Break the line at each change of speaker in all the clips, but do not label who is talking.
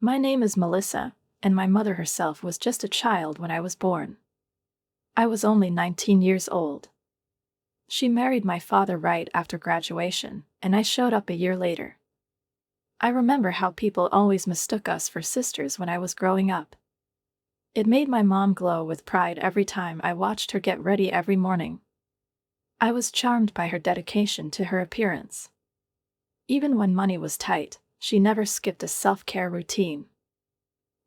My name is Melissa, and my mother herself was just a child when I was born. I was only 19 years old. She married my father right after graduation, and I showed up a year later. I remember how people always mistook us for sisters when I was growing up. It made my mom glow with pride every time I watched her get ready every morning. I was charmed by her dedication to her appearance. Even when money was tight, she never skipped a self-care routine.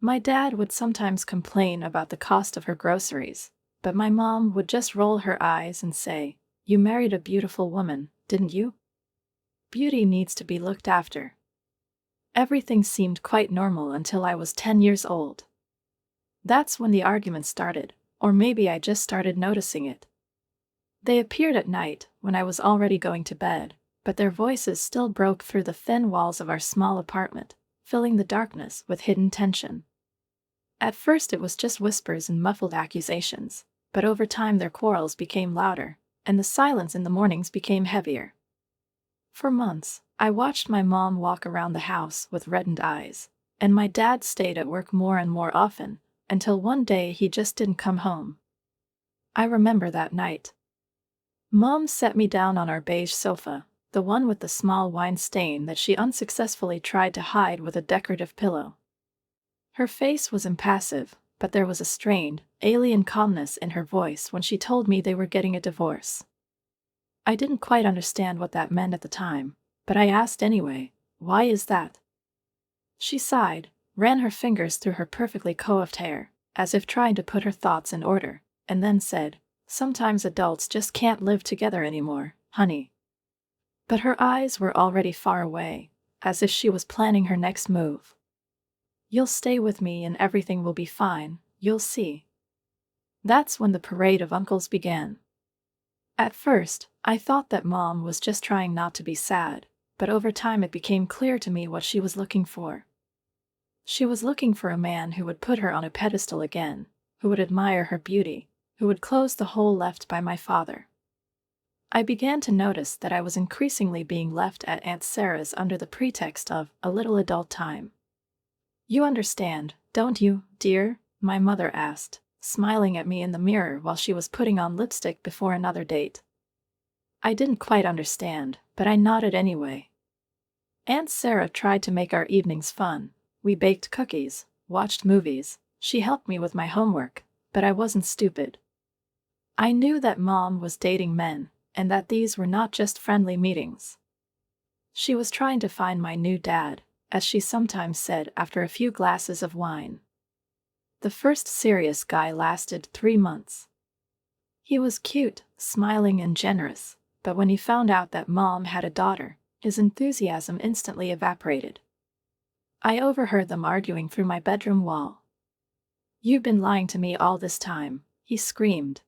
My dad would sometimes complain about the cost of her groceries, but my mom would just roll her eyes and say, "You married a beautiful woman, didn't you? Beauty needs to be looked after." Everything seemed quite normal until I was 10 years old. That's when the arguments started, or maybe I just started noticing it. They appeared at night, when I was already going to bed, but their voices still broke through the thin walls of our small apartment, filling the darkness with hidden tension. At first it was just whispers and muffled accusations, but over time their quarrels became louder, and the silence in the mornings became heavier. For months, I watched my mom walk around the house with reddened eyes, and my dad stayed at work more and more often, until one day he just didn't come home. I remember that night. Mom set me down on our beige sofa, the one with the small wine stain that she unsuccessfully tried to hide with a decorative pillow. Her face was impassive, but there was a strained, alien calmness in her voice when she told me they were getting a divorce. I didn't quite understand what that meant at the time, but I asked anyway, "Why is that?" She sighed, ran her fingers through her perfectly coiffed hair, as if trying to put her thoughts in order, and then said, "Sometimes adults just can't live together anymore, honey." But her eyes were already far away, as if she was planning her next move. "You'll stay with me and everything will be fine, you'll see." That's when the parade of uncles began. At first, I thought that Mom was just trying not to be sad, but over time it became clear to me what she was looking for. She was looking for a man who would put her on a pedestal again, who would admire her beauty, who would close the hole left by my father. I began to notice that I was increasingly being left at Aunt Sarah's under the pretext of a little adult time. "You understand, don't you, dear?" my mother asked, smiling at me in the mirror while she was putting on lipstick before another date. I didn't quite understand, but I nodded anyway. Aunt Sarah tried to make our evenings fun. We baked cookies, watched movies, she helped me with my homework, but I wasn't stupid. I knew that Mom was dating men, and that these were not just friendly meetings. She was trying to find my new dad, as she sometimes said after a few glasses of wine. The first serious guy lasted 3 months. He was cute, smiling and generous, but when he found out that Mom had a daughter, his enthusiasm instantly evaporated. I overheard them arguing through my bedroom wall. "You've been lying to me all this time," he screamed.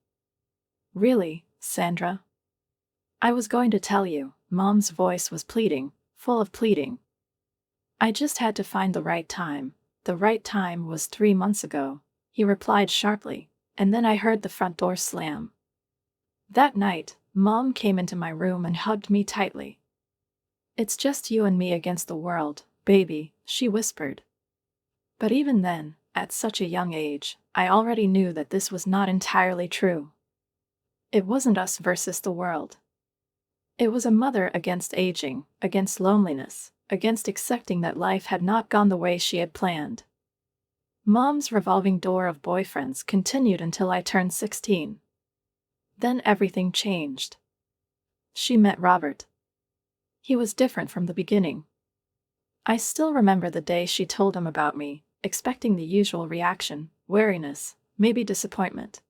"Really, Sandra?" "I was going to tell you," Mom's voice was pleading, full of pleading. "I just had to find the right time. The right time was 3 months ago," he replied sharply, and then I heard the front door slam. That night, Mom came into my room and hugged me tightly. "It's just you and me against the world, baby," she whispered. But even then, at such a young age, I already knew that this was not entirely true. It wasn't us versus the world. It was a mother against aging, against loneliness, against accepting that life had not gone the way she had planned. Mom's revolving door of boyfriends continued until I turned 16. Then everything changed. She met Robert. He was different from the beginning. I still remember the day she told him about me, expecting the usual reaction, wariness, maybe disappointment.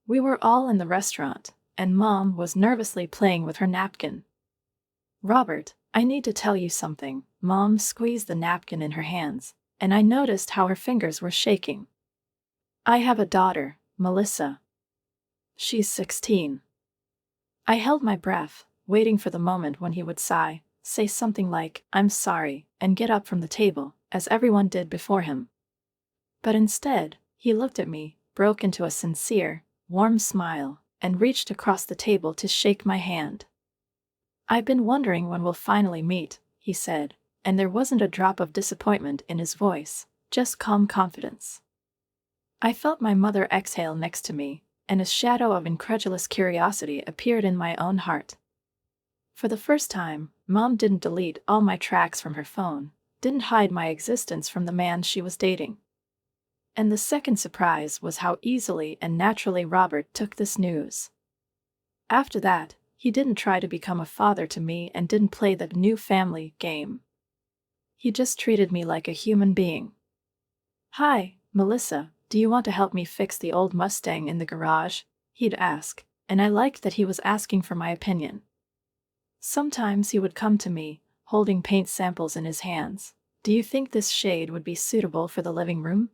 We were all in the restaurant, and Mom was nervously playing with her napkin. "Robert, I need to tell you something." Mom squeezed the napkin in her hands, and I noticed how her fingers were shaking. "I have a daughter, Melissa. She's 16. I held my breath, waiting for the moment when he would sigh, say something like, "I'm sorry," and get up from the table, as everyone did before him. But instead, he looked at me, broke into a sincere, warm smile, and reached across the table to shake my hand. "I've been wondering when we'll finally meet," he said, and there wasn't a drop of disappointment in his voice, just calm confidence. I felt my mother exhale next to me, and a shadow of incredulous curiosity appeared in my own heart. For the first time, Mom didn't delete all my tracks from her phone, didn't hide my existence from the man she was dating. And the second surprise was how easily and naturally Robert took this news. After that, he didn't try to become a father to me and didn't play the new family game. He just treated me like a human being. "Hi, Melissa, do you want to help me fix the old Mustang in the garage?" he'd ask, and I liked that he was asking for my opinion. Sometimes he would come to me, holding paint samples in his hands. "Do you think this shade would be suitable for the living room?"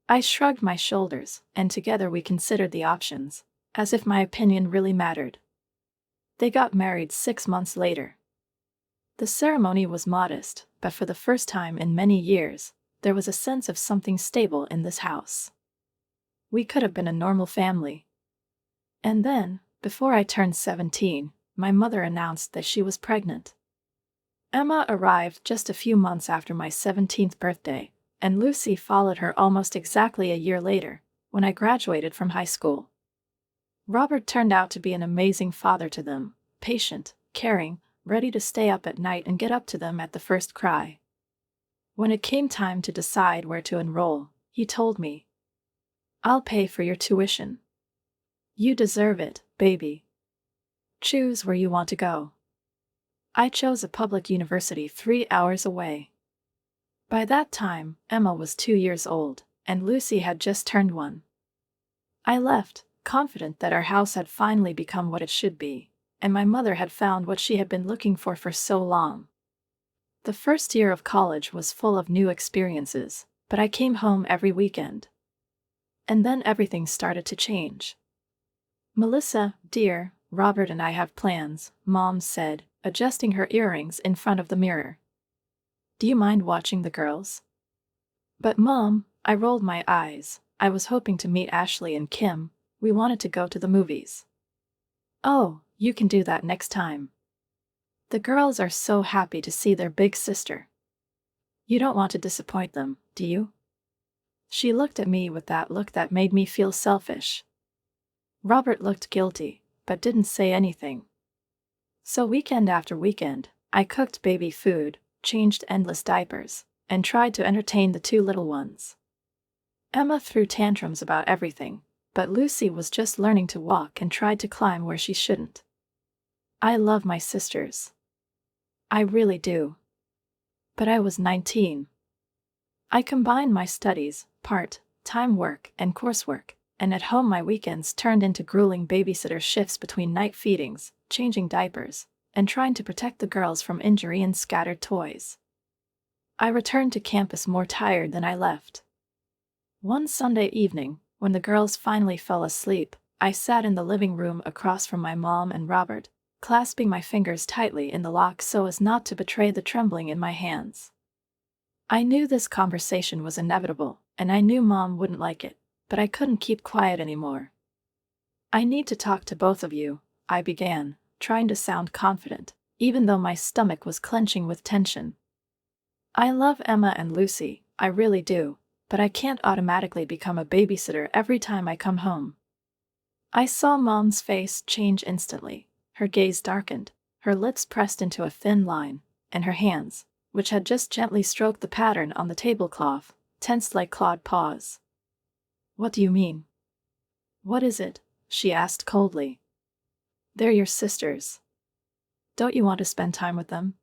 I shrugged my shoulders, and together we considered the options, as if my opinion really mattered. They got married 6 months later. The ceremony was modest, but for the first time in many years, there was a sense of something stable in this house. We could have been a normal family. And then, before I turned 17, my mother announced that she was pregnant. Emma arrived just a few months after my 17th birthday, and Lucy followed her almost exactly a year later, when I graduated from high school. Robert turned out to be an amazing father to them, patient, caring, ready to stay up at night and get up to them at the first cry. When it came time to decide where to enroll, he told me, "I'll pay for your tuition. You deserve it, baby. Choose where you want to go." I chose a public university 3 hours away. By that time, Emma was 2 years old, and Lucy had just turned 1. I left, confident that our house had finally become what it should be, and my mother had found what she had been looking for so long. The first year of college was full of new experiences, but I came home every weekend. And then everything started to change. "Melissa, dear, Robert and I have plans," Mom said, adjusting her earrings in front of the mirror. "Do you mind watching the girls?" "But Mom," I rolled my eyes, "I was hoping to meet Ashley and Kim. We wanted to go to the movies." "Oh, you can do that next time. The girls are so happy to see their big sister. You don't want to disappoint them, do you?" She looked at me with that look that made me feel selfish. Robert looked guilty, but didn't say anything. So weekend after weekend, I cooked baby food, changed endless diapers, and tried to entertain the 2 little ones. Emma threw tantrums about everything, but Lucy was just learning to walk and tried to climb where she shouldn't. I love my sisters. I really do. But I was 19. I combined my studies, part-time work, and coursework, and at home my weekends turned into grueling babysitter shifts between night feedings, changing diapers, and trying to protect the girls from injury and scattered toys. I returned to campus more tired than I left. One Sunday evening, when the girls finally fell asleep, I sat in the living room across from my mom and Robert, clasping my fingers tightly in the lock so as not to betray the trembling in my hands. I knew this conversation was inevitable, and I knew Mom wouldn't like it, but I couldn't keep quiet anymore. "I need to talk to both of you," I began, trying to sound confident, even though my stomach was clenching with tension. "I love Emma and Lucy, I really do, but I can't automatically become a babysitter every time I come home." I saw Mom's face change instantly. Her gaze darkened, her lips pressed into a thin line, and her hands, which had just gently stroked the pattern on the tablecloth, tensed like clawed paws. "What do you mean?" "What is it?" she asked coldly. "They're your sisters. Don't you want to spend time with them?"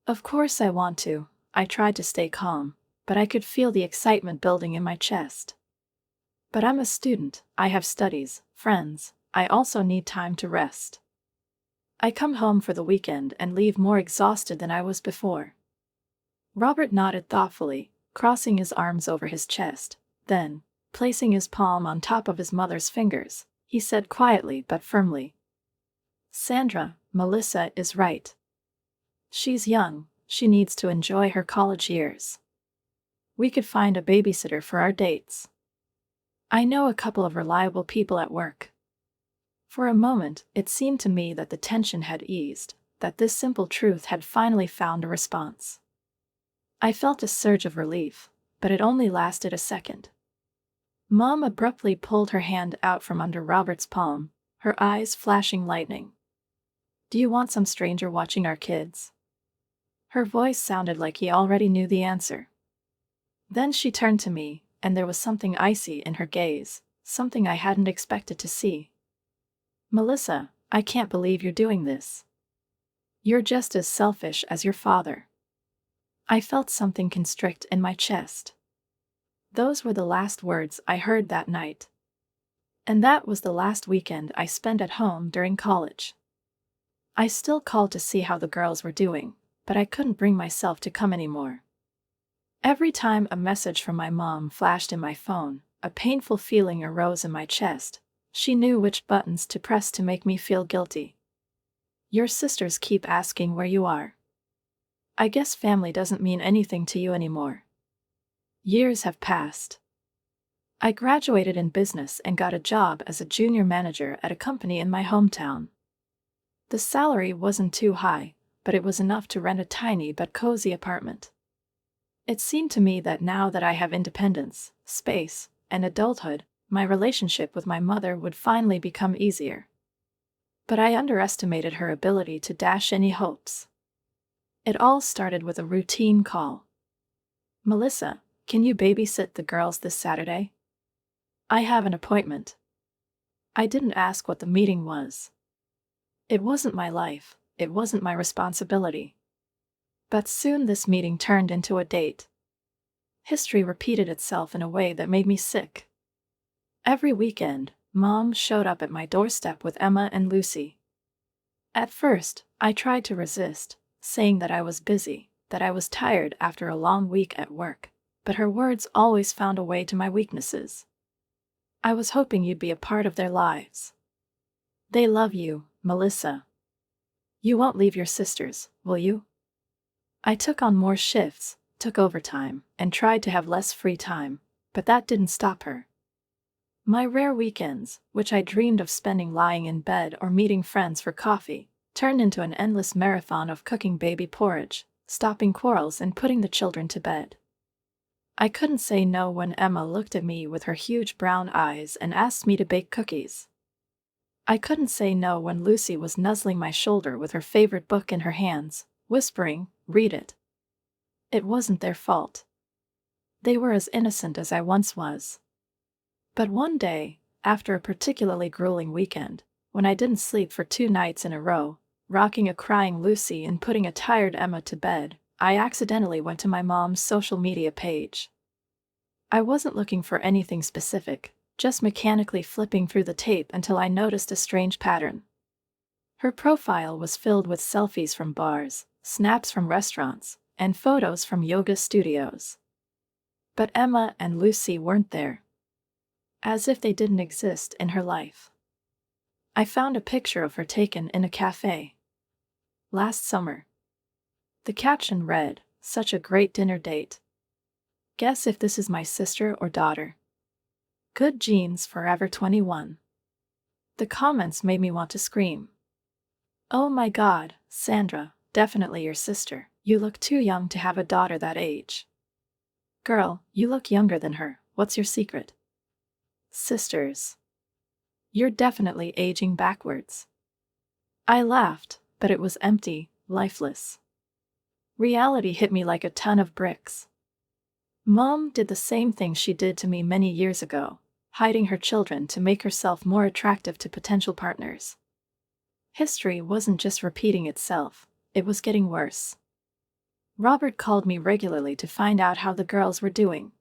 "Of course I want to." I tried to stay calm, but I could feel the excitement building in my chest. "But I'm a student, I have studies, friends, I also need time to rest. I come home for the weekend and leave more exhausted than I was before." Robert nodded thoughtfully, crossing his arms over his chest. Then, placing his palm on top of his mother's fingers, he said quietly but firmly, "Sandra, Melissa is right. She's young, she needs to enjoy her college years. We could find a babysitter for our dates. I know a couple of reliable people at work." For a moment, it seemed to me that the tension had eased, that this simple truth had finally found a response. I felt a surge of relief, but it only lasted a second. Mom abruptly pulled her hand out from under Robert's palm, her eyes flashing lightning. "Do you want some stranger watching our kids?" Her voice sounded like he already knew the answer. Then she turned to me, and there was something icy in her gaze, something I hadn't expected to see. "Melissa, I can't believe you're doing this. You're just as selfish as your father." I felt something constrict in my chest. Those were the last words I heard that night. And that was the last weekend I spent at home during college. I still called to see how the girls were doing, but I couldn't bring myself to come anymore. Every time a message from my mom flashed in my phone, a painful feeling arose in my chest. She knew which buttons to press to make me feel guilty. "Your sisters keep asking where you are. I guess family doesn't mean anything to you anymore." Years have passed. I graduated in business and got a job as a junior manager at a company in my hometown. The salary wasn't too high, but it was enough to rent a tiny but cozy apartment. It seemed to me that now that I have independence, space, and adulthood, my relationship with my mother would finally become easier. But I underestimated her ability to dash any hopes. It all started with a routine call. "Melissa, can you babysit the girls this Saturday? I have an appointment." I didn't ask what the meeting was. It wasn't my life, it wasn't my responsibility. But soon this meeting turned into a date. History repeated itself in a way that made me sick. Every weekend, Mom showed up at my doorstep with Emma and Lucy. At first, I tried to resist, saying that I was busy, that I was tired after a long week at work, but her words always found a way to my weaknesses. "I was hoping you'd be a part of their lives. They love you, Melissa. You won't leave your sisters, will you?" I took on more shifts, took overtime, and tried to have less free time, but that didn't stop her. My rare weekends, which I dreamed of spending lying in bed or meeting friends for coffee, turned into an endless marathon of cooking baby porridge, stopping quarrels, and putting the children to bed. I couldn't say no when Emma looked at me with her huge brown eyes and asked me to bake cookies. I couldn't say no when Lucy was nuzzling my shoulder with her favorite book in her hands, whispering, "Read it." It wasn't their fault. They were as innocent as I once was. But one day, after a particularly grueling weekend, when I didn't sleep for 2 nights in a row, rocking a crying Lucy and putting a tired Emma to bed, I accidentally went to my mom's social media page. I wasn't looking for anything specific, just mechanically flipping through the tape until I noticed a strange pattern. Her profile was filled with selfies from bars, snaps from restaurants, and photos from yoga studios. But Emma and Lucy weren't there. As if they didn't exist in her life. I found a picture of her taken in a cafe. Last summer. The caption read, "Such a great dinner date. Guess if this is my sister or daughter. Good genes forever 21." The comments made me want to scream. "Oh my God, Sandra, definitely your sister. You look too young to have a daughter that age. Girl, you look younger than her. What's your secret? Sisters. You're definitely aging backwards." I laughed, but it was empty, lifeless. Reality hit me like a ton of bricks. Mom did the same thing she did to me many years ago, hiding her children to make herself more attractive to potential partners. History wasn't just repeating itself, it was getting worse. Robert called me regularly to find out how the girls were doing.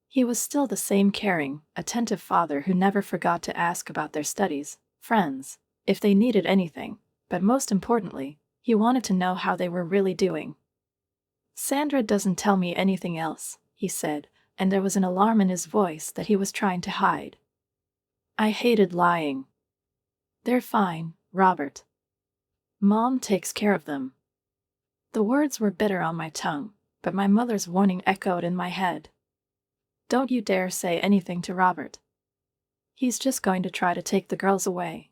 He was still the same caring, attentive father who never forgot to ask about their studies, friends, if they needed anything, but most importantly, he wanted to know how they were really doing. "Sandra doesn't tell me anything else," he said, and there was an alarm in his voice that he was trying to hide. I hated lying. "They're fine, Robert. Mom takes care of them." The words were bitter on my tongue, but my mother's warning echoed in my head. "Don't you dare say anything to Robert. He's just going to try to take the girls away."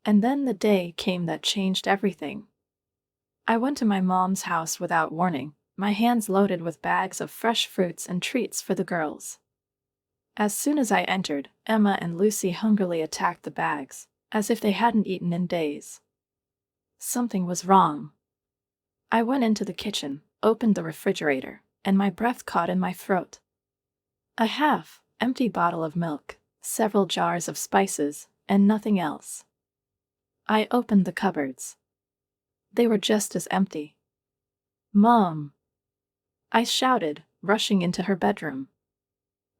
And then the day came that changed everything. I went to my mom's house without warning, my hands loaded with bags of fresh fruits and treats for the girls. As soon as I entered, Emma and Lucy hungrily attacked the bags, as if they hadn't eaten in days. Something was wrong. I went into the kitchen, opened the refrigerator, and my breath caught in my throat. A half-empty bottle of milk, several jars of spices, and nothing else. I opened the cupboards. They were just as empty. "Mom!" I shouted, rushing into her bedroom.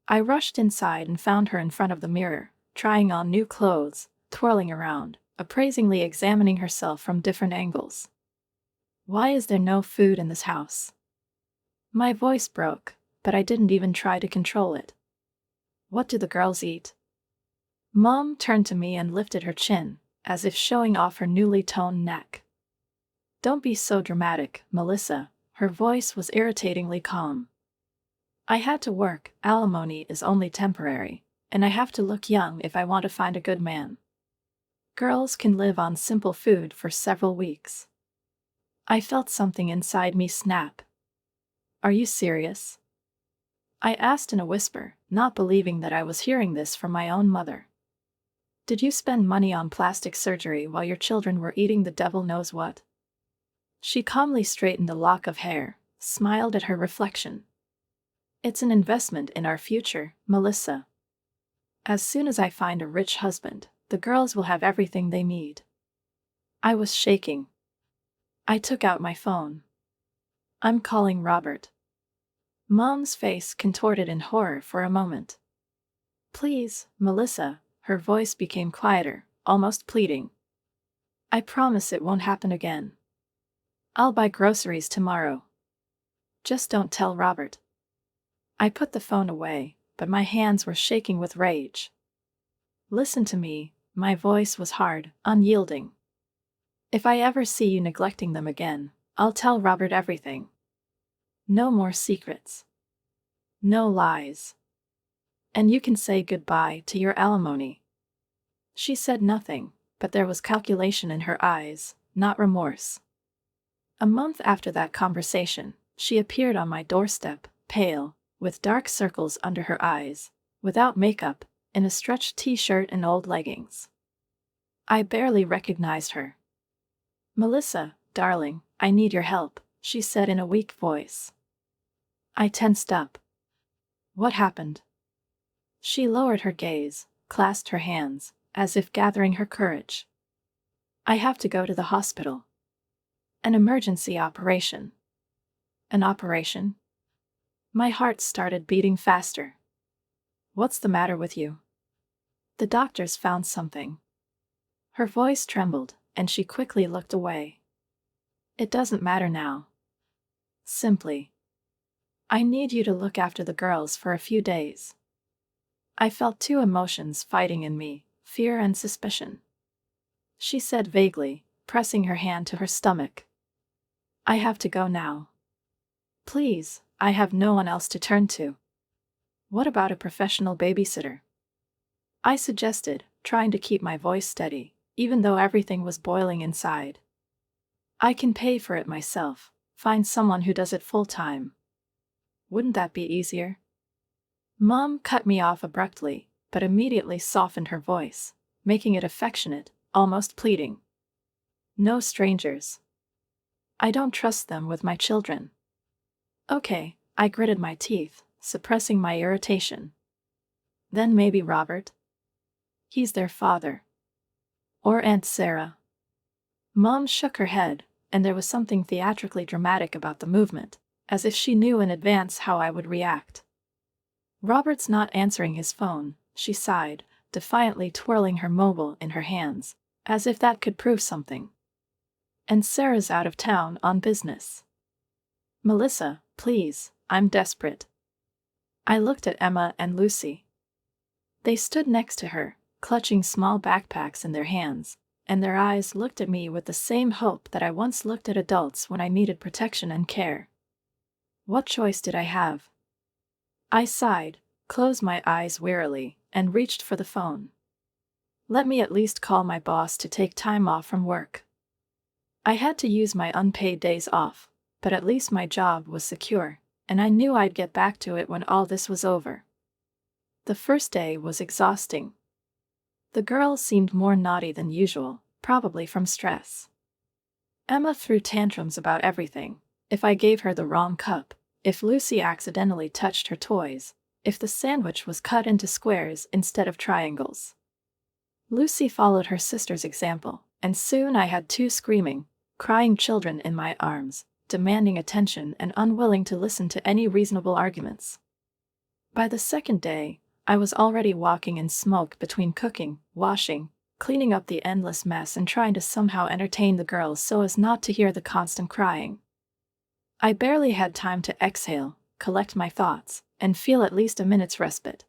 I rushed inside and found her in front of the mirror, trying on new clothes, twirling around, appraisingly examining herself from different angles. "Why is there no food in this house?" My voice broke, but I didn't even try to control it. "What do the girls eat?" Mom turned to me and lifted her chin, as if showing off her newly toned neck. "Don't be so dramatic, Melissa." Her voice was irritatingly calm. "I had to work, alimony is only temporary, and I have to look young if I want to find a good man. Girls can live on simple food for several weeks." I felt something inside me snap. "Are you serious?" I asked in a whisper, not believing that I was hearing this from my own mother. "Did you spend money on plastic surgery while your children were eating the devil knows what?" She calmly straightened a lock of hair, smiled at her reflection. "It's an investment in our future, Melissa. As soon as I find a rich husband, the girls will have everything they need." I was shaking. I took out my phone. "I'm calling Robert." Mom's face contorted in horror for a moment. "Please, Melissa." Her voice became quieter, almost pleading. "I promise it won't happen again. I'll buy groceries tomorrow. Just don't tell Robert." I put the phone away, but my hands were shaking with rage. "Listen to me." My voice was hard, unyielding. "If I ever see you neglecting them again, I'll tell Robert everything. No more secrets. No lies. And you can say goodbye to your alimony." She said nothing, but there was calculation in her eyes, not remorse. A month after that conversation, she appeared on my doorstep, pale, with dark circles under her eyes, without makeup, in a stretched t-shirt and old leggings. I barely recognized her. "Melissa, darling, I need your help," she said in a weak voice. I tensed up. "What happened?" She lowered her gaze, clasped her hands, as if gathering her courage. "I have to go to the hospital. An emergency operation." "An operation?" My heart started beating faster. "What's the matter with you?" "The doctors found something." Her voice trembled, and she quickly looked away. "It doesn't matter now. Simply, I need you to look after the girls for a few days." I felt two emotions fighting in me, fear and suspicion. She said vaguely, pressing her hand to her stomach. "I have to go now. Please, I have no one else to turn to." "What about a professional babysitter?" I suggested, trying to keep my voice steady, even though everything was boiling inside. "I can pay for it myself, find someone who does it full-time." "Wouldn't that be easier?" Mom cut me off abruptly, but immediately softened her voice, making it affectionate, almost pleading. "No strangers. I don't trust them with my children." "Okay," I gritted my teeth, suppressing my irritation. "Then maybe Robert? He's their father. Or Aunt Sarah." Mom shook her head, and there was something theatrically dramatic about the movement, as if she knew in advance how I would react. "Robert's not answering his phone," she sighed, defiantly twirling her mobile in her hands, as if that could prove something. "And Sarah's out of town on business. Melissa, please, I'm desperate." I looked at Emma and Lucy. They stood next to her, clutching small backpacks in their hands, and their eyes looked at me with the same hope that I once looked at adults when I needed protection and care. What choice did I have? I sighed, closed my eyes wearily, and reached for the phone. Let me at least call my boss to take time off from work. I had to use my unpaid days off, but at least my job was secure, and I knew I'd get back to it when all this was over. The first day was exhausting. The girls seemed more naughty than usual, probably from stress. Emma threw tantrums about everything. If I gave her the wrong cup, if Lucy accidentally touched her toys, if the sandwich was cut into squares instead of triangles. Lucy followed her sister's example, and soon I had two screaming, crying children in my arms, demanding attention and unwilling to listen to any reasonable arguments. By the second day, I was already walking in smoke between cooking, washing, cleaning up the endless mess and trying to somehow entertain the girls so as not to hear the constant crying. I barely had time to exhale, collect my thoughts, and feel at least a minute's respite.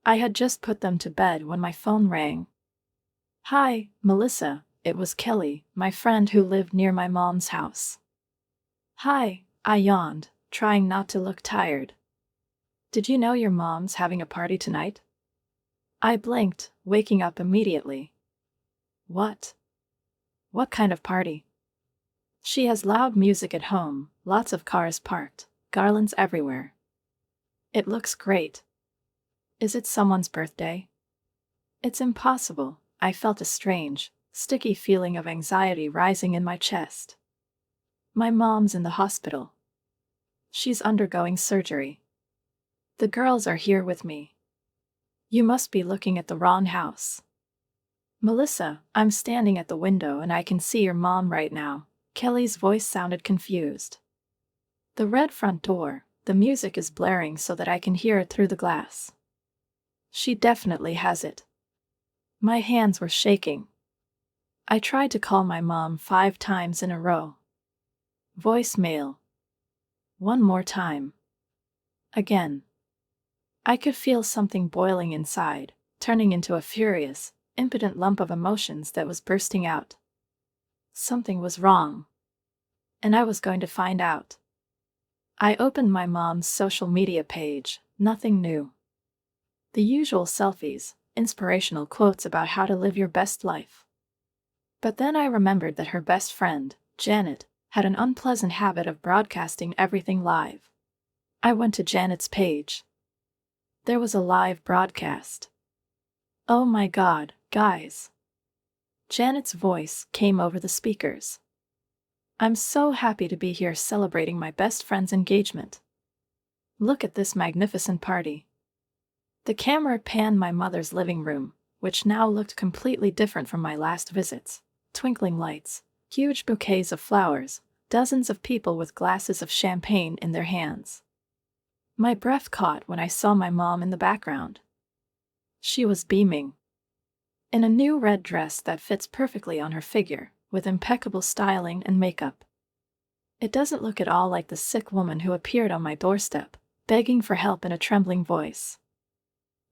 I had just put them to bed when my phone rang. "Hi, Melissa," it was Kelly, my friend who lived near my mom's house. "Hi," I yawned, trying not to look tired. "Did you know your mom's having a party tonight?" I blinked, waking up immediately. "What? What kind of party?" "She has loud music at home, lots of cars parked, garlands everywhere. It looks great." "Is it someone's birthday?" "It's impossible." I felt a strange, sticky feeling of anxiety rising in my chest. "My mom's in the hospital. She's undergoing surgery. The girls are here with me." "You must be looking at the wrong house." "Melissa, I'm standing at the window and I can see your mom right now." Kelly's voice sounded confused. "The red front door, the music is blaring so that I can hear it through the glass." "She definitely has it." My hands were shaking. I tried to call my mom 5 times in a row. Voicemail. One more time. Again. I could feel something boiling inside, turning into a furious, impotent lump of emotions that was bursting out. Something was wrong. And I was going to find out. I opened my mom's social media page, nothing new. The usual selfies, inspirational quotes about how to live your best life. But then I remembered that her best friend, Janet, had an unpleasant habit of broadcasting everything live. I went to Janet's page. There was a live broadcast. "Oh my God, guys." Janet's voice came over the speakers. "I'm so happy to be here celebrating my best friend's engagement. Look at this magnificent party." The camera panned my mother's living room, which now looked completely different from my last visits. Twinkling lights, huge bouquets of flowers, dozens of people with glasses of champagne in their hands. My breath caught when I saw my mom in the background. She was beaming. In a new red dress that fits perfectly on her figure, with impeccable styling and makeup. It doesn't look at all like the sick woman who appeared on my doorstep, begging for help in a trembling voice.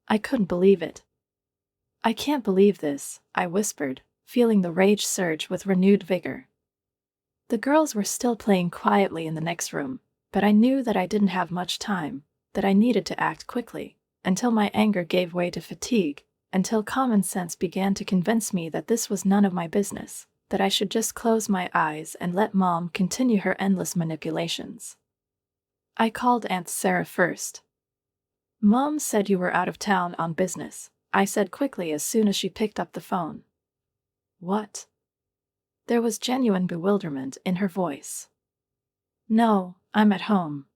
I couldn't believe it. "I can't believe this," I whispered, feeling the rage surge with renewed vigor. The girls were still playing quietly in the next room, but I knew that I didn't have much time, that I needed to act quickly, until my anger gave way to fatigue, until common sense began to convince me that this was none of my business, that I should just close my eyes and let Mom continue her endless manipulations. I called Aunt Sarah first. "Mom said you were out of town on business," I said quickly as soon as she picked up the phone. "What?" There was genuine bewilderment in her voice. "No, I'm at home."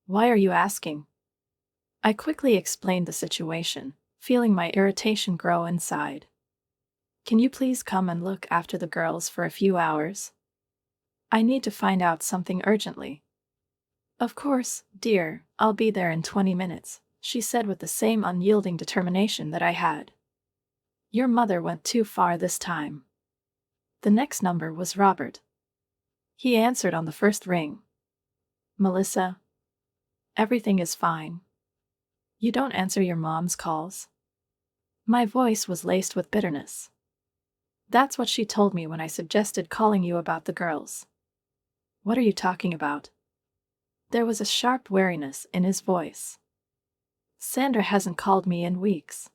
"Why are you asking?" I quickly explained the situation, feeling my irritation grow inside. "Can you please come and look after the girls for a few hours? I need to find out something urgently." "Of course, dear, I'll be there in 20 minutes, she said with the same unyielding determination that I had. Your mother went too far this time. The next number was Robert. He answered on the first ring. "Melissa, everything is fine. You don't answer your mom's calls." My voice was laced with bitterness. "That's what she told me when I suggested calling you about the girls." "What are you talking about?" There was a sharp wariness in his voice. "Sandra hasn't called me in weeks."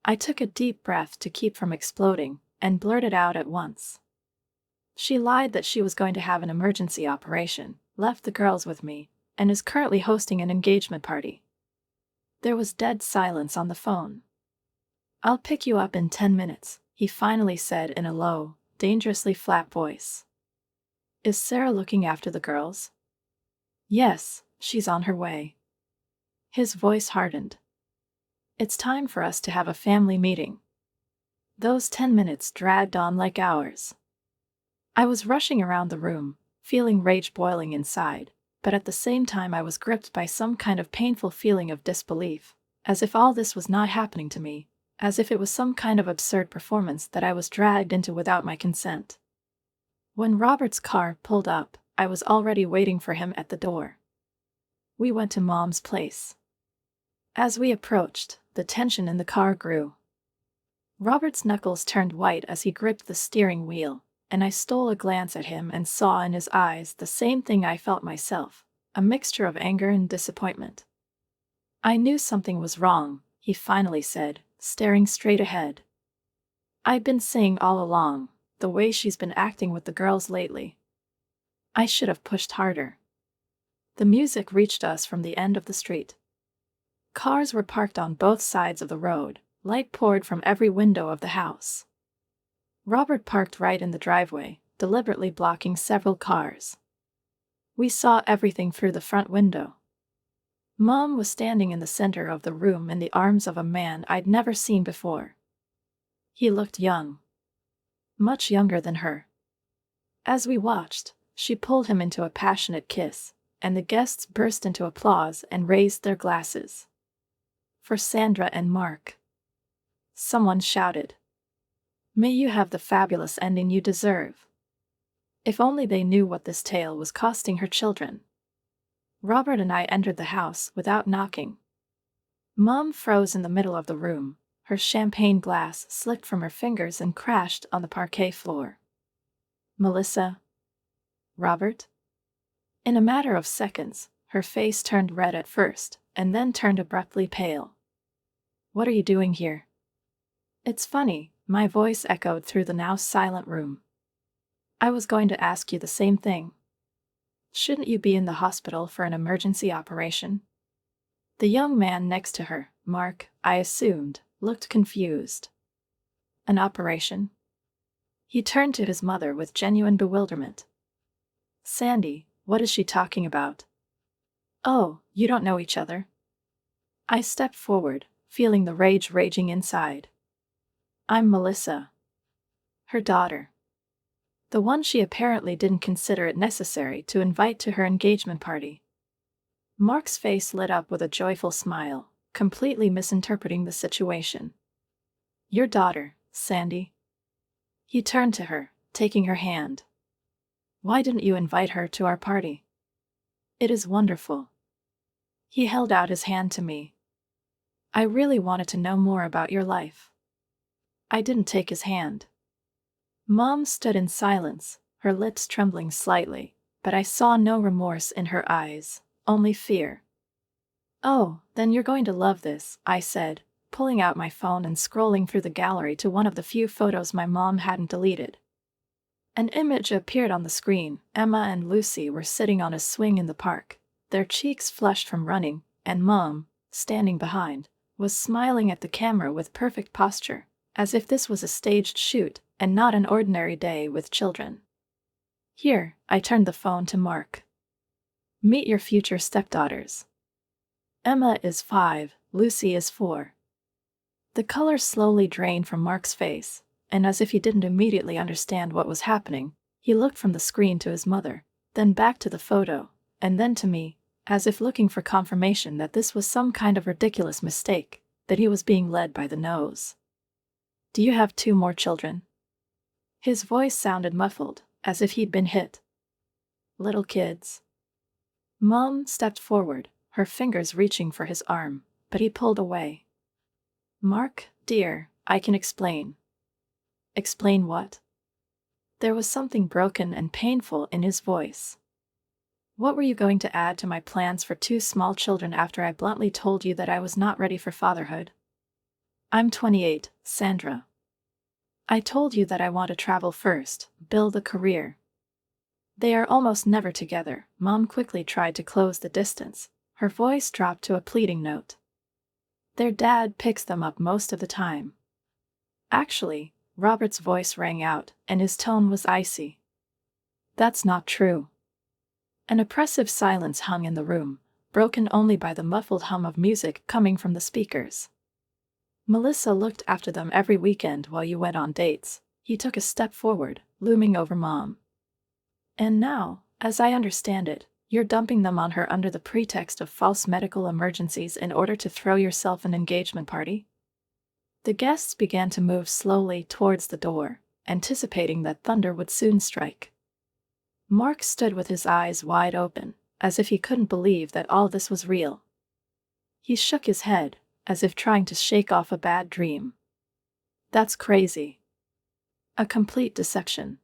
I took a deep breath to keep from exploding, and blurted out at once. She lied that she was going to have an emergency operation, left the girls with me, and is currently hosting an engagement party. There was dead silence on the phone. "I'll pick you up in 10 minutes, he finally said in a low, dangerously flat voice. "Is Sarah looking after the girls?" "Yes, she's on her way." His voice hardened. "It's time for us to have a family meeting." Those 10 minutes dragged on like hours. I was rushing around the room, feeling rage boiling inside, but at the same time I was gripped by some kind of painful feeling of disbelief, as if all this was not happening to me, as if it was some kind of absurd performance that I was dragged into without my consent. When Robert's car pulled up, I was already waiting for him at the door. We went to Mom's place. As we approached, the tension in the car grew. Robert's knuckles turned white as he gripped the steering wheel, and I stole a glance at him and saw in his eyes the same thing I felt myself, a mixture of anger and disappointment. "I knew something was wrong," he finally said, staring straight ahead. "I've been saying all along, the way she's been acting with the girls lately. I should have pushed harder." The music reached us from the end of the street. Cars were parked on both sides of the road, light poured from every window of the house. Robert parked right in the driveway, deliberately blocking several cars. We saw everything through the front window. Mom was standing in the center of the room in the arms of a man I'd never seen before. He looked young. Much younger than her. As we watched, she pulled him into a passionate kiss, and the guests burst into applause and raised their glasses. "For Sandra and Mark." Someone shouted. "May you have the fabulous ending you deserve." If only they knew what this tale was costing her children. Robert and I entered the house without knocking. Mom froze in the middle of the room. Her champagne glass slipped from her fingers and crashed on the parquet floor. "Melissa?" "Robert?" In a matter of seconds, her face turned red at first, and then turned abruptly pale. "What are you doing here?" "It's funny," my voice echoed through the now silent room. "I was going to ask you the same thing. Shouldn't you be in the hospital for an emergency operation?" The young man next to her, Mark, I assumed, looked confused. "An operation?" He turned to his mother with genuine bewilderment. "Sandy, what is she talking about?" "Oh, you don't know each other?" I stepped forward, feeling the rage raging inside. "I'm Melissa." Her daughter. The one she apparently didn't consider it necessary to invite to her engagement party. Mark's face lit up with a joyful smile, completely misinterpreting the situation. "Your daughter, Sandy." He turned to her, taking her hand. "Why didn't you invite her to our party?" "It is wonderful." He held out his hand to me. "I really wanted to know more about your life." I didn't take his hand. Mom stood in silence, her lips trembling slightly, but I saw no remorse in her eyes, only fear. "Oh, then you're going to love this," I said, pulling out my phone and scrolling through the gallery to one of the few photos my mom hadn't deleted. An image appeared on the screen. Emma and Lucy were sitting on a swing in the park, their cheeks flushed from running, and Mom, standing behind, was smiling at the camera with perfect posture, as if this was a staged shoot and not an ordinary day with children. "Here," I turned the phone to Mark. "Meet your future stepdaughters. Emma is 5, Lucy is 4. The color slowly drained from Mark's face, and as if he didn't immediately understand what was happening, he looked from the screen to his mother, then back to the photo, and then to me, as if looking for confirmation that this was some kind of ridiculous mistake, that he was being led by the nose. "Do you have 2 more children?" His voice sounded muffled, as if he'd been hit. "Little kids?" Mom stepped forward, her fingers reaching for his arm, but he pulled away. "Mark, dear, I can explain." "Explain what?" There was something broken and painful in his voice. "What were you going to add to my plans for 2 small children after I bluntly told you that I was not ready for fatherhood?" I'm 28, Sandra. I told you that I want to travel first, build a career. They are almost never together. Mom quickly tried to close the distance. Her voice dropped to a pleading note. Their dad picks them up most of the time. Actually, Robert's voice rang out, and his tone was icy. That's not true. An oppressive silence hung in the room, broken only by the muffled hum of music coming from the speakers. Melissa looked after them every weekend while you went on dates. He took a step forward, looming over Mom. And now, as I understand it, you're dumping them on her under the pretext of false medical emergencies in order to throw yourself an engagement party? The guests began to move slowly towards the door, anticipating that thunder would soon strike. Mark stood with his eyes wide open, as if he couldn't believe that all this was real. He shook his head, as if trying to shake off a bad dream. That's crazy. A complete deception.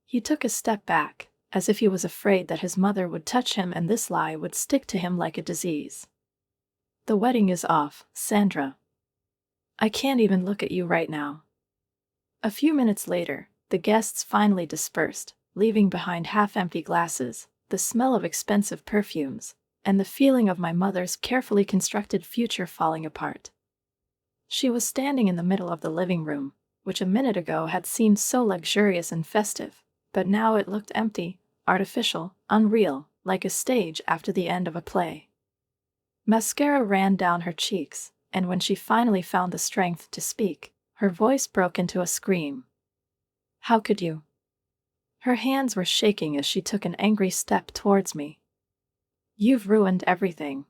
He took a step back, as if he was afraid that his mother would touch him and this lie would stick to him like a disease. The wedding is off, Sandra. I can't even look at you right now. A few minutes later, the guests finally dispersed, leaving behind half-empty glasses, the smell of expensive perfumes, and the feeling of my mother's carefully constructed future falling apart. She was standing in the middle of the living room, which a minute ago had seemed so luxurious and festive, but now it looked empty, artificial, unreal, like a stage after the end of a play. Mascara ran down her cheeks, and when she finally found the strength to speak, her voice broke into a scream. How could you? Her hands were shaking as she took an angry step towards me. You've ruined everything.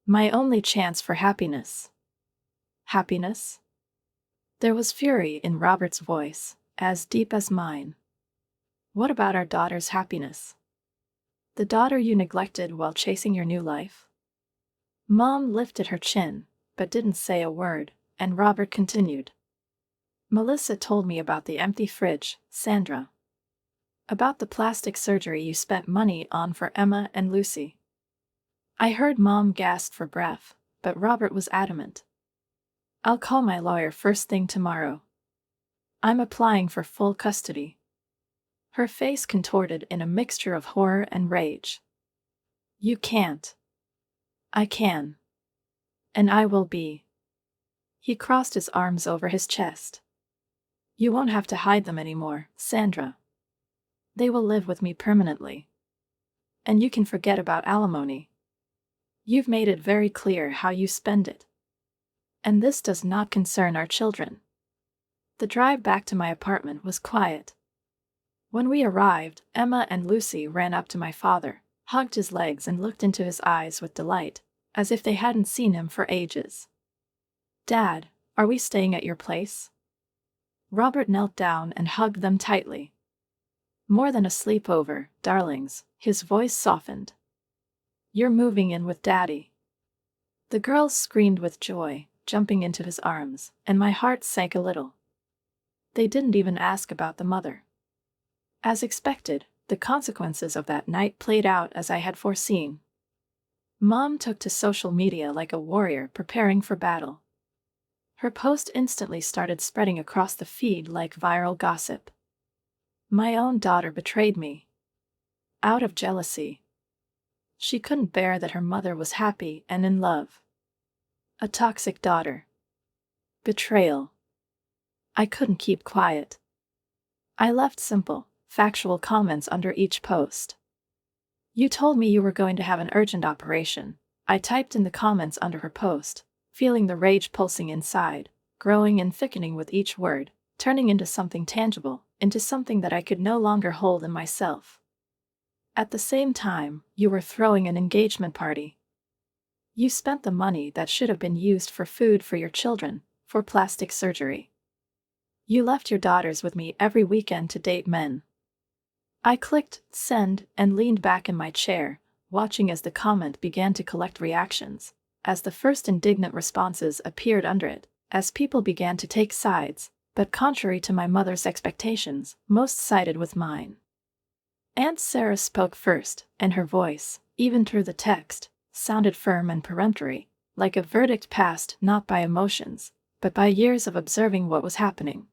My only chance for happiness. Happiness? There was fury in Robert's voice, as deep as mine. What about our daughter's happiness? The daughter you neglected while chasing your new life? Mom lifted her chin, but didn't say a word, and Robert continued. Melissa told me about the empty fridge, Sandra. About the plastic surgery you spent money on for Emma and Lucy. I heard Mom gasp for breath, but Robert was adamant. I'll call my lawyer first thing tomorrow. I'm applying for full custody. Her face contorted in a mixture of horror and rage. You can't. I can. And I will be. He crossed his arms over his chest. You won't have to hide them anymore, Sandra. They will live with me permanently. And you can forget about alimony. You've made it very clear how you spend it. And this does not concern our children. The drive back to my apartment was quiet. When we arrived, Emma and Lucy ran up to my father, hugged his legs and looked into his eyes with delight, as if they hadn't seen him for ages. Dad, are we staying at your place? Robert knelt down and hugged them tightly. More than a sleepover, darlings, his voice softened. You're moving in with Daddy. The girls screamed with joy, jumping into his arms, and my heart sank a little. They didn't even ask about the mother. As expected, the consequences of that night played out as I had foreseen. Mom took to social media like a warrior preparing for battle. Her post instantly started spreading across the feed like viral gossip. My own daughter betrayed me. Out of jealousy. She couldn't bear that her mother was happy and in love. A toxic daughter. Betrayal. I couldn't keep quiet. I left simple, factual comments under each post. You told me you were going to have an urgent operation, I typed in the comments under her post, feeling the rage pulsing inside, growing and thickening with each word, turning into something tangible, into something that I could no longer hold in myself. At the same time, you were throwing an engagement party. You spent the money that should have been used for food for your children, for plastic surgery. You left your daughters with me every weekend to date men. I clicked send and leaned back in my chair, watching as the comment began to collect reactions, as the first indignant responses appeared under it, as people began to take sides, but contrary to my mother's expectations, most sided with mine. Aunt Sarah spoke first, and her voice, even through the text, sounded firm and peremptory. like a verdict passed not by emotions, but by years of observing what was happening.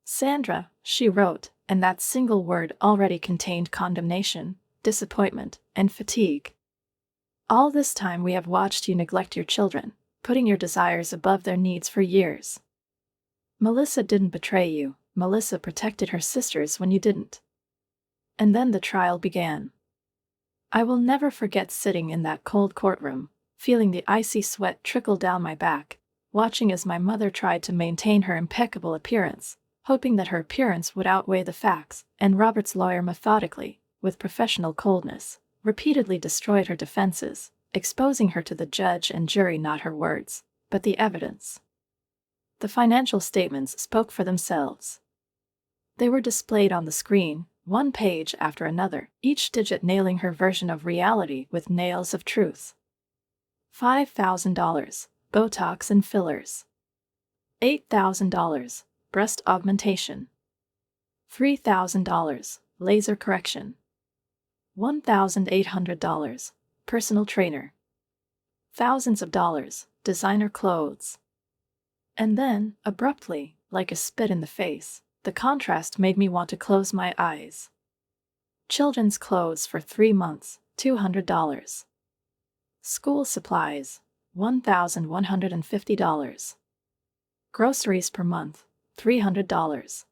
Sandra, she wrote, and that single word already contained condemnation, disappointment, and fatigue. All this time we have watched you neglect your children, putting your desires above their needs for years. Melissa didn't betray you, Melissa protected her sisters when you didn't. And then the trial began. I will never forget sitting in that cold courtroom, feeling the icy sweat trickle down my back, watching as my mother tried to maintain her impeccable appearance, hoping that her appearance would outweigh the facts, and Robert's lawyer methodically, with professional coldness, repeatedly destroyed her defenses, exposing her to the judge and jury, not her words, but the evidence. The financial statements spoke for themselves. They were displayed on the screen, one page after another, each digit nailing her version of reality with nails of truth. $5,000, Botox and fillers. $8,000, breast augmentation. $3,000, laser correction. $1,800, personal trainer. Thousands of dollars, designer clothes. And then, abruptly, like a spit in the face, the contrast made me want to close my eyes. Children's clothes for 3 months, $200. School supplies, $1,150. Groceries per month, $300.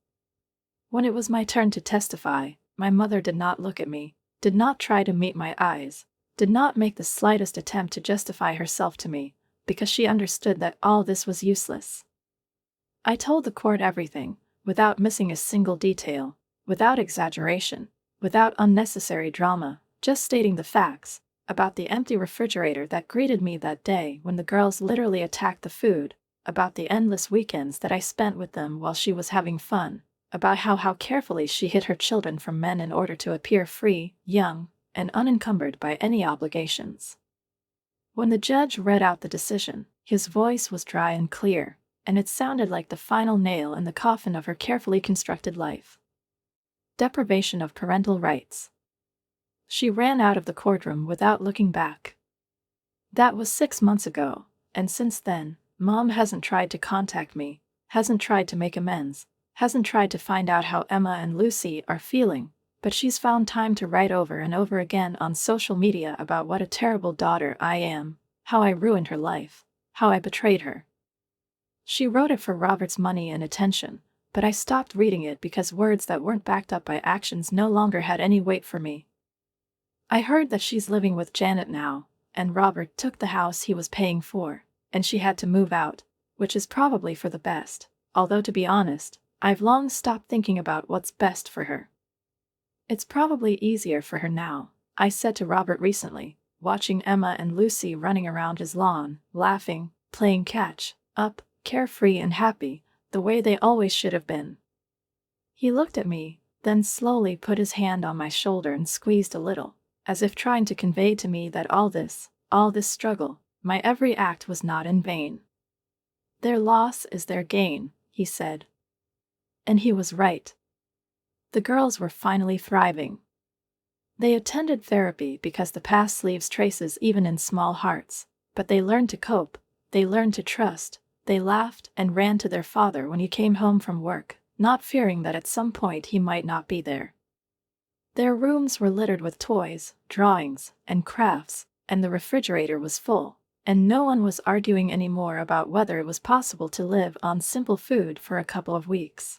When it was my turn to testify, my mother did not look at me, did not try to meet my eyes, did not make the slightest attempt to justify herself to me, because she understood that all this was useless. I told the court everything, without missing a single detail, without exaggeration, without unnecessary drama, just stating the facts, about the empty refrigerator that greeted me that day when the girls literally attacked the food, about the endless weekends that I spent with them while she was having fun, about how carefully she hid her children from men in order to appear free, young, and unencumbered by any obligations. When the judge read out the decision, his voice was dry and clear, and it sounded like the final nail in the coffin of her carefully constructed life. Deprivation of parental rights. She ran out of the courtroom without looking back. That was 6 months ago, and since then, Mom hasn't tried to contact me, hasn't tried to make amends, hasn't tried to find out how Emma and Lucy are feeling, but she's found time to write over and over again on social media about what a terrible daughter I am, how I ruined her life, how I betrayed her. She wrote it for Robert's money and attention, but I stopped reading it because words that weren't backed up by actions no longer had any weight for me. I heard that she's living with Janet now, and Robert took the house he was paying for, and she had to move out, which is probably for the best, although to be honest, I've long stopped thinking about what's best for her. It's probably easier for her now, I said to Robert recently, watching Emma and Lucy running around his lawn, laughing, playing catch, up, carefree and happy, the way they always should have been. He looked at me, then slowly put his hand on my shoulder and squeezed a little, as if trying to convey to me that all this struggle, my every act was not in vain. Their loss is their gain, he said. And he was right. The girls were finally thriving. They attended therapy because the past leaves traces even in small hearts, but they learned to cope, they learned to trust, they laughed and ran to their father when he came home from work, not fearing that at some point he might not be there. Their rooms were littered with toys, drawings, and crafts, and the refrigerator was full, and no one was arguing anymore about whether it was possible to live on simple food for a couple of weeks.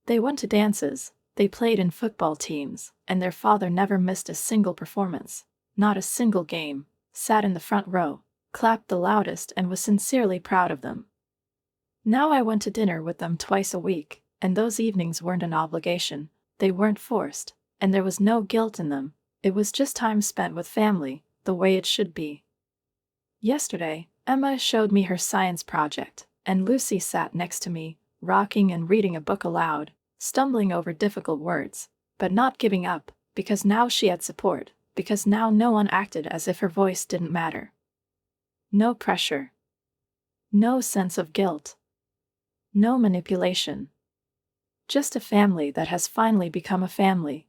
They went to dances, they played in football teams, and their father never missed a single performance, not a single game, sat in the front row, clapped the loudest and was sincerely proud of them. Now I went to dinner with them twice a week, and those evenings weren't an obligation, they weren't forced, and there was no guilt in them, it was just time spent with family, the way it should be. Yesterday, Emma showed me her science project, and Lucy sat next to me, rocking and reading a book aloud, stumbling over difficult words, but not giving up, because now she had support, because now no one acted as if her voice didn't matter. No pressure. No sense of guilt. No manipulation. Just a family that has finally become a family.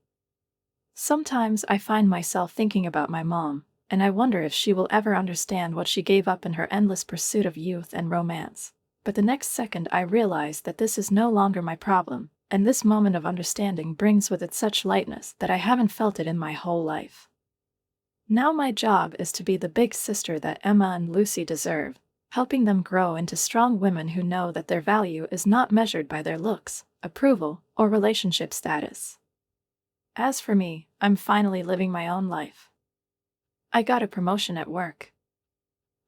Sometimes I find myself thinking about my mom, and I wonder if she will ever understand what she gave up in her endless pursuit of youth and romance. But the next second I realize that this is no longer my problem, and this moment of understanding brings with it such lightness that I haven't felt it in my whole life. Now my job is to be the big sister that Emma and Lucy deserve, helping them grow into strong women who know that their value is not measured by their looks, approval, or relationship status. As for me, I'm finally living my own life. I got a promotion at work.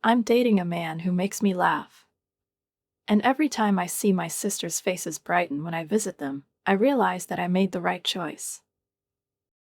I'm dating a man who makes me laugh. And every time I see my sisters' faces brighten when I visit them, I realize that I made the right choice.